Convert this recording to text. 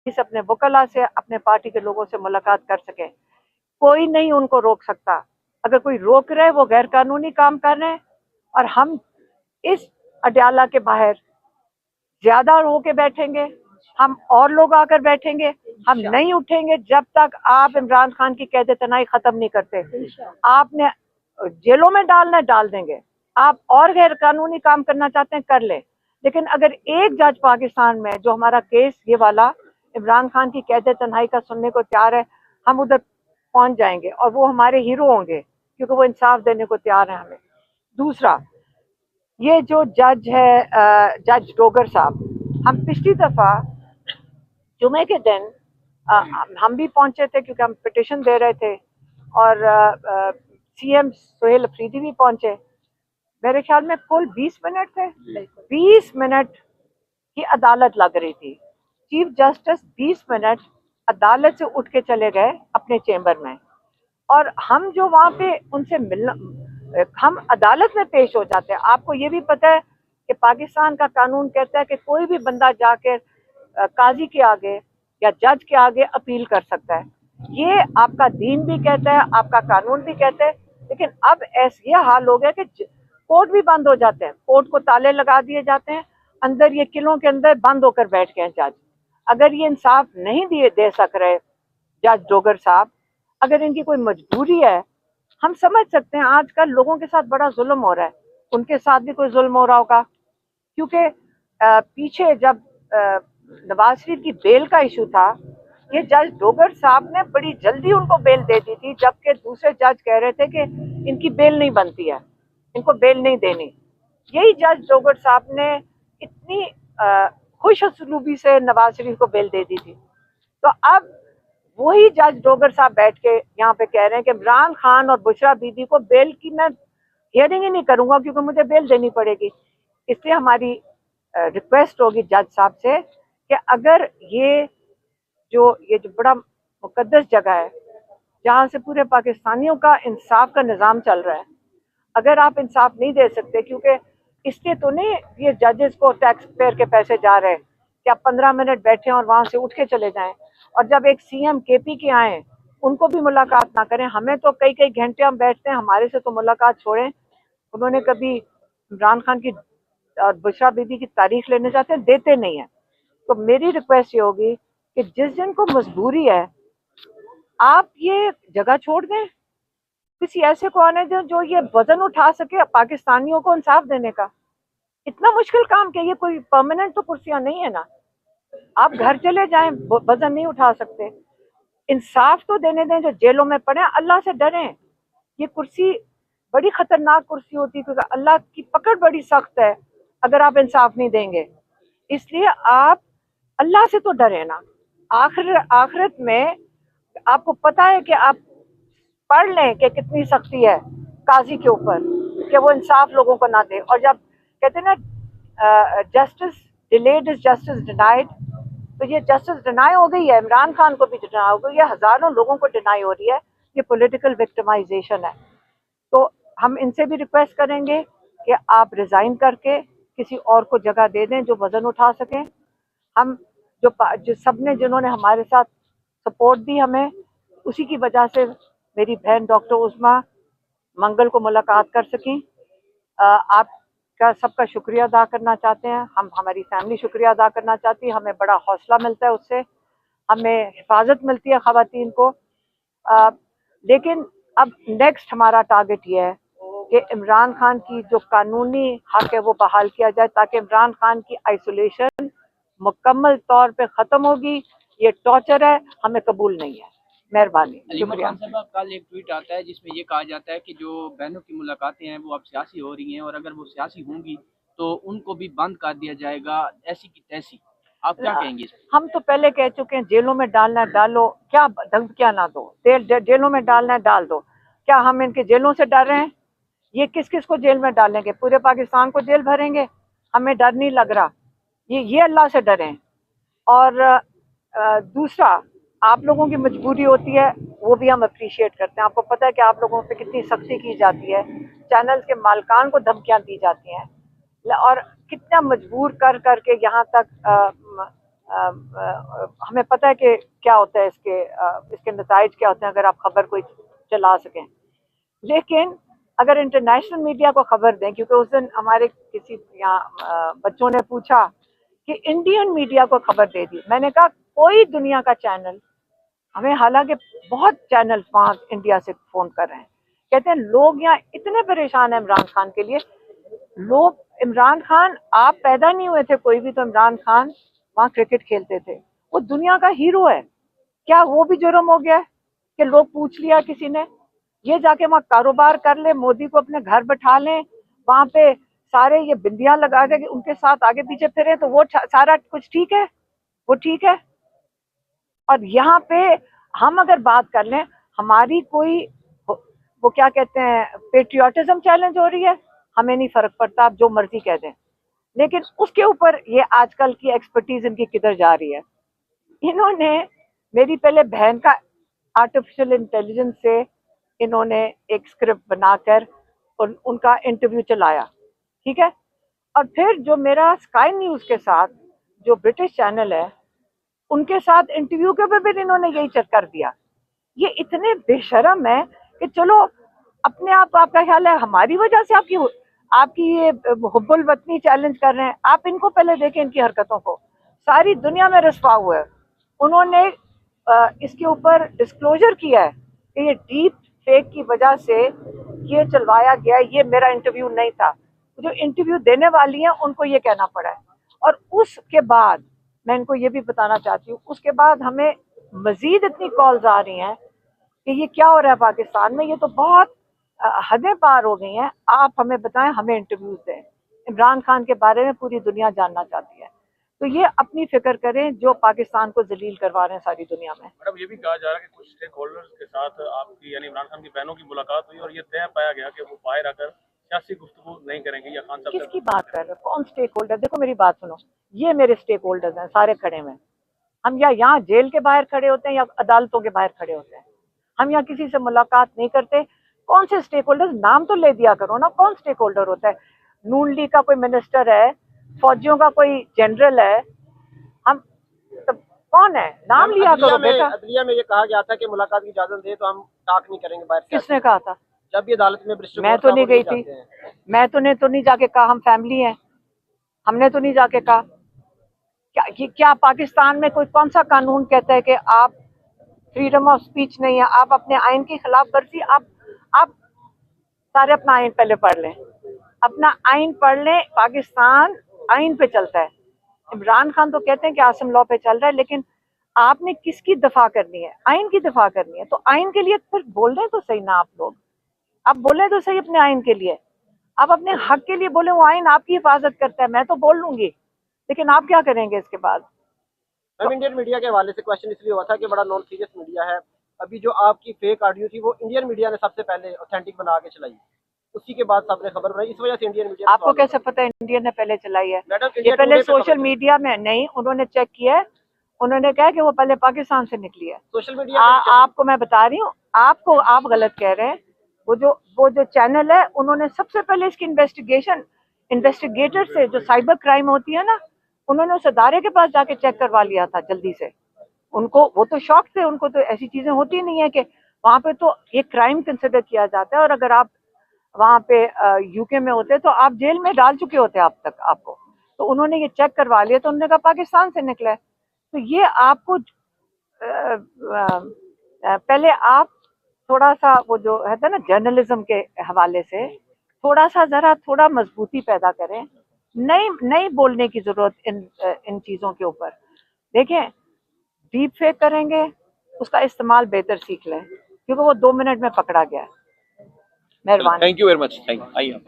अपने वकला से, अपने पार्टी के लोगों से मुलाकात कर सके। कोई नहीं उनको रोक सकता। अगर कोई रोक रहे वो गैर कानूनी काम कर रहे हैं। और हम इस अड्याला के बाहर ज्यादा होके बैठेंगे, हम और लोग आकर बैठेंगे, हम नहीं उठेंगे जब तक आप इमरान खान की कैद तनाई खत्म नहीं करते। आपने जेलों में डालना डाल देंगे, आप और गैर कानूनी काम करना चाहते हैं कर ले, लेकिन अगर एक जज पाकिस्तान में जो हमारा केस ये वाला इमरान खान की कैद तन्हाई का सुनने को तैयार है, हम उधर पहुंच जाएंगे और वो हमारे हीरो होंगे क्योंकि वो इंसाफ देने को तैयार है हमें। दूसरा, ये जो जज है जज डोगर साहब, हम पिछली दफा जुमे के दिन हम भी पहुंचे थे क्योंकि हम पिटिशन दे रहे थे, और सीएम सुहेल अफरीदी भी पहुंचे। मेरे ख्याल में कुल 20 मिनट थे, 20 मिनट की अदालत लग रही थी। चीफ जस्टिस 20 मिनट अदालत से उठ के चले गए अपने चेंबर में, और हम जो वहां पे उनसे मिलना, हम अदालत में पेश हो जाते हैं। आपको ये भी पता है कि पाकिस्तान का कानून कहता है कि कोई भी बंदा जाके काजी के आगे या जज के आगे अपील कर सकता है। ये आपका दीन भी कहता है, आपका कानून भी कहता है। लेकिन अब ऐसे ये हाल हो गया कि कोर्ट भी बंद हो जाते हैं, कोर्ट को ताले लगा दिए जाते हैं, अंदर ये किलों के अंदर बंद होकर बैठ गए हैं जज। अगर ये इंसाफ नहीं दे सक रहे जज डोगर साहब, अगर इनकी कोई मजबूरी है, हम समझ सकते हैं। आजकल लोगों के साथ बड़ा जुल्म हो रहा है, उनके साथ भी कोई जुल्म हो रहा होगा, क्योंकि पीछे जब नवाज शरीफ की बेल का इशू था, ये जज डोगर साहब ने बड़ी जल्दी उनको बेल दे दी थी, जबकि दूसरे जज कह रहे थे कि इनकी बेल नहीं बनती है, इनको बेल नहीं देनी। यही जज डोगर साहब ने इतनी खुश असलूबी से नवाज शरीफ को बेल दे दी थी। तो अब वही जज डोगर साहब बैठ के यहाँ पे कह रहे हैं कि इमरान खान और बुशरा बीबी को बेल की मैं हियरिंग ही नहीं करूंगा क्योंकि मुझे बेल देनी पड़ेगी। इसलिए हमारी रिक्वेस्ट होगी जज साहब से कि अगर ये जो बड़ा मुकद्दस जगह है जहाँ से पूरे पाकिस्तानियों का इंसाफ का निज़ाम चल रहा है, अगर आप इंसाफ नहीं दे सकते, क्योंकि इसलिए तो नहीं ये जजेस को टैक्स पेयर के पैसे जा रहे हैं कि आप 15 मिनट बैठे और वहां से उठ के चले जाएं, और जब एक सीएम केपी के आए उनको भी मुलाकात ना करें। हमें तो कई कई घंटे हम बैठते हैं, हमारे से तो मुलाकात छोड़ें। उन्होंने कभी इमरान खान की और बुशरा बीबी की तारीख लेने जाते हैं, देते नहीं है। तो मेरी रिक्वेस्ट ये होगी कि जिस दिन को मजबूरी है, आप ये जगह छोड़ दें, किसी ऐसे को आने दें जो ये वजन उठा सके पाकिस्तानियों को इंसाफ देने का। इतना मुश्किल काम क्या, ये कोई परमानेंट तो कुर्सियां नहीं है ना, आप घर चले जाएं, वजन नहीं उठा सकते। इंसाफ तो देने दें जो जेलों में पड़े, अल्लाह से डरें। ये कुर्सी बड़ी खतरनाक कुर्सी होती है क्योंकि अल्लाह की पकड़ बड़ी सख्त है अगर आप इंसाफ नहीं देंगे। इसलिए आप अल्लाह से तो डरे ना। आखिरत में आपको पता है कि आप पढ़ लें कि कितनी सख्ती है काजी के ऊपर कि वो इंसाफ लोगों को ना दे। और जब कहते हैं ना justice delayed is justice denied, तो ये जस्टिस डिनाई हो गई है, इमरान खान को भी डिनाई हो गई है, हजारों लोगों को डिनाई हो रही है। ये पॉलिटिकल विक्टिमाइजेशन है। तो हम इनसे भी रिक्वेस्ट करेंगे कि आप रिजाइन करके किसी और को जगह दे दें जो वजन उठा सकें। हम जो सबने जिन्होंने हमारे साथ सपोर्ट दी हमें, उसी की वजह से मेरी बहन डॉक्टर उस्मा मंगल को मुलाकात कर सकी। आपका सबका शुक्रिया अदा करना चाहते हैं हम, हमारी फैमिली शुक्रिया अदा करना चाहती है। हमें बड़ा हौसला मिलता है उससे, हमें हिफाजत मिलती है ख़वातीन को। लेकिन अब नेक्स्ट हमारा टारगेट ये है कि इमरान खान की जो कानूनी हक है वो बहाल किया जाए, ताकि इमरान खान की आइसोलेशन मुकम्मल तौर पे ख़त्म होगी। ये टॉर्चर है, हमें कबूल नहीं है। मेहरबानी, शुक्रिया। कल एक ट्वीट आता है जिसमें ये कहा जाता है कि जो बहनों की मुलाकातें हैं वो अब सियासी हो रही हैं, और अगर वो सियासी होंगी तो उनको भी बंद कर दिया जाएगा, ऐसी की तैसी। आप क्या कहेंगे? हम तो पहले कह चुके हैं, जेलों में डालना है डालो, क्या धमकियां ना दो, जेलों में डालना है डाल दो। क्या हम इनके जेलों से डर रहे हैं? ये किस किस को जेल में डालेंगे? पूरे पाकिस्तान को जेल भरेंगे? हमें डर नहीं लग रहा। ये अल्लाह से डरें। और दूसरा, आप लोगों की मजबूरी होती है, वो भी हम अप्रिशिएट करते हैं। आपको पता है कि आप लोगों पे कितनी सख्ती की जाती है, चैनल्स के मालकान को धमकियां दी जाती हैं, और कितना मजबूर कर करके यहाँ तक हमें पता है कि क्या होता है इसके नताइज क्या होते हैं अगर आप खबर कोई चला सकें। लेकिन अगर इंटरनेशनल मीडिया को खबर दें, क्योंकि उस दिन हमारे किसी यहाँ बच्चों ने पूछा कि इंडियन मीडिया को खबर दे दी, मैंने कहा कोई दुनिया का चैनल हमें, हालांकि बहुत चैनल वहाँ इंडिया से फोन कर रहे हैं, कहते हैं लोग यहाँ इतने परेशान हैं इमरान खान के लिए। लोग, इमरान खान, आप पैदा नहीं हुए थे कोई भी तो इमरान खान वहाँ क्रिकेट खेलते थे, वो दुनिया का हीरो है। क्या वो भी जुर्म हो गया है कि लोग पूछ लिया किसी ने? ये जाके वहाँ कारोबार कर ले, मोदी को अपने घर बैठा लें, वहां पे सारे ये बिंदियां लगा के उनके साथ आगे पीछे फिरे, तो वो सारा कुछ ठीक है? वो ठीक है? और यहाँ पे हम अगर बात कर लें, हमारी कोई वो क्या कहते हैं पेट्रियोटिज्म चैलेंज हो रही है, हमें नहीं फर्क पड़ता, आप जो मर्जी कह दें। लेकिन उसके ऊपर ये आजकल की एक्सपर्टीज इनकी किधर जा रही है? इन्होंने मेरी पहले बहन का आर्टिफिशियल इंटेलिजेंस से इन्होंने एक स्क्रिप्ट बनाकर उनका इंटरव्यू चलाया, ठीक है। और फिर जो मेरा स्काई न्यूज के साथ जो ब्रिटिश चैनल है उनके साथ इंटरव्यू के ऊपर भी इन्होंने यही चेक कर दिया। ये इतने बेशरम है कि चलो अपने आप, आपका ख्याल है हमारी वजह से आपकी ये हुब्बुल वतनी चैलेंज कर रहे हैं? आप इनको पहले देखें, इनकी हरकतों को, सारी दुनिया में रस्वा हुआ है। उन्होंने इसके ऊपर डिस्क्लोजर किया है कि ये डीप फेक की वजह से ये चलवाया गया, ये मेरा इंटरव्यू नहीं था। जो इंटरव्यू देने वाली हैं उनको ये कहना पड़ा है। और उसके बाद मैं इनको ये भी बताना चाहती हूँ, उसके बाद हमें मजीद इतनी कॉल्स आ रही हैं कि ये क्या हो रहा है पाकिस्तान में, ये तो बहुत हदें पार हो गई हैं, आप हमें बताएं, हमें इंटरव्यूज दें। इमरान खान के बारे में पूरी दुनिया जानना चाहती है। तो ये अपनी फिक्र करें जो पाकिस्तान को जलील करवा रहे हैं सारी दुनिया में। मैडम, ये भी कहा जा रहा है कि कुछ स्टेक होल्डर्स के साथ आपकी यानी इमरान खान की बहनों की मुलाकात हुई और ये तय पाया गया कि वो बाहर आकर सियासी गुफ्तगू नहीं करेंगे या खान साहब किसकी बात कर रहे हो? कौन स्टेक होल्डर? देखो मेरी बात सुनो, ये मेरे स्टेक होल्डर्स हैं, सारे खड़े हुए। हम या यहाँ जेल के बाहर खड़े होते हैं या अदालतों के बाहर खड़े होते हैं, हम यहाँ किसी से मुलाकात नहीं करते। कौन से स्टेक होल्डर? नाम तो ले दिया करो ना, कौन स्टेक होल्डर होता है? नून लीग का कोई मिनिस्टर है, फौजियों का कोई जनरल है, हम तो कौन है? नाम लिया करो बेटा। अदलिया में ये कहा गया था कि मुलाकात की इजाजत दे तो हम टाक नहीं करेंगे बाहर। किसने कहा था? जब ये अदालत में मैं तो नहीं गई थी, मैं तो नहीं जाके कहा, हम फैमिली हैं, हमने तो नहीं जाके कहा। क्या पाकिस्तान में कोई कौन सा कानून कहता है कि आप फ्रीडम ऑफ स्पीच नहीं है? आप अपने आइन की खिलाफ वर्जी, आप सारे अपना आइन पहले पढ़ लें, अपना आइन पढ़ लें। पाकिस्तान आइन पे चलता है। इमरान खान तो कहते हैं कि आसम लॉ पे चल रहा है, लेकिन आपने किसकी दफा करनी है? आइन की दफा करनी है, तो आइन के लिए फिर बोल रहे तो सही ना, आप लोग आप बोले तो सही अपने आइन के लिए, आप अपने हक के लिए बोले, वो आइन आपकी हिफाजत करता है। मैं तो बोल लूंगी, लेकिन आप क्या करेंगे इसके बाद? मैम, इंडियन मीडिया के हवाले से क्वेश्चन इसलिए हुआ था कि बड़ा नॉन सीरियस मीडिया है। अभी जो आपकी फेक ऑडियो थी वो इंडियन मीडिया ने सबसे पहले ऑथेंटिक बना के चलाई, उसी के बाद सबने खबर बनाई, इस वजह से इंडियन मीडिया। आपको कैसे पता है इंडिया ने पहले चलाई है? मैडम, ये पहले सोशल मीडिया में नहीं, उन्होंने चेक किया है, उन्होंने कहा कि वो पहले पाकिस्तान से निकली है। सोशल मीडिया आपको मैं बता रही हूँ, आपको, आप गलत कह रहे हैं। वो जो चैनल है, उन्होंने सबसे पहले इसकी इन्वेस्टिगेटर से, जो साइबर क्राइम होती है ना, उन्होंने उस अदारे के पास जाके चेक करवा लिया था जल्दी से। उनको, वो तो शॉक थे, उनको तो ऐसी चीजें होती नहीं है कि वहां पे तो ये क्राइम कंसिडर किया जाता है, और अगर आप वहां पे यूके में होते तो आप जेल में डाल चुके होते आप तक आपको। तो उन्होंने ये चेक करवा लिया, तो उन्होंने कहा पाकिस्तान से निकला है। तो ये आपको पहले आप थोड़ा सा वो जो है ना जर्नलिज्म के हवाले से थोड़ा मजबूती पैदा करें, नहीं बोलने की जरूरत इन चीजों के ऊपर। देखें, डीप फेक करेंगे, उसका इस्तेमाल बेहतर सीख लें, क्योंकि वो 2 मिनट में पकड़ा गया है। मेहरबानी। Thank you very much. Thank you. आइए।